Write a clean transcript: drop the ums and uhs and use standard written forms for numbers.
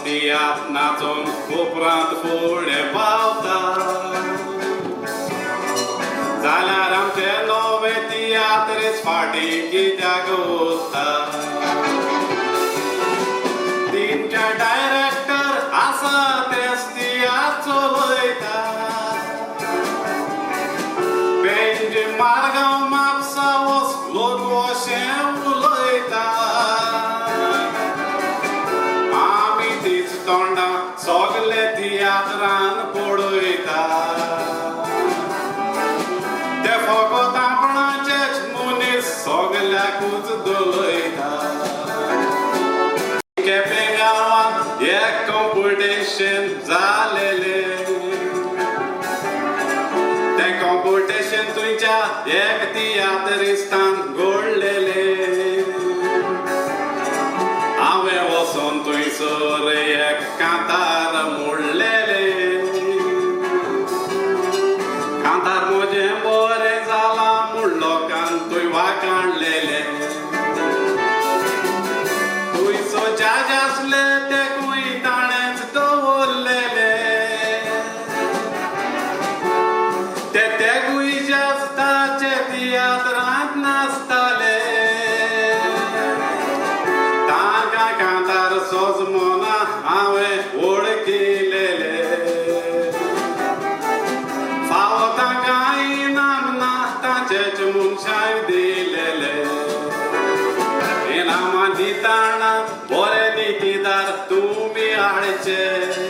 तियात्र नाचून उपरांत फुडें पावता जाल्यार आमचे नवे तियात्रीस्ट फाटी कित्याक उरता तिनचे डायरेक्टर आसा तेच तियात्र चलयता पेंजे मारगांव म्हापसा वच लोक अशें उलयता आमी तीच तोंडां सगले तियात्रान पळयता ते फकत आपणाचेच मनीस सगल्याकूच दलयता केपें गांवांत एक कॉम्पिटिशन जालेलें तें कॉम्पिटिशन तुमच्या एक तियात्रिस्तान घडलेलें हांवें वचून थंयसर एक कांतार मोडलेलें कांतार म्हजें बरें जालां म्हूण लोकांन थंय वाखाणलेलें थंयचो जज आसले तेकूय ताणेंच दवरलेलें ते तेगूय जज ताचे तियात्रांत नाचताले ताका कांतार सोजमोना हांवें वळखिलेले फावो ताका इनाम ना ताचेच मनशाय दिलेले इनामां दिताना बरे नितीदार तुमी हाडचे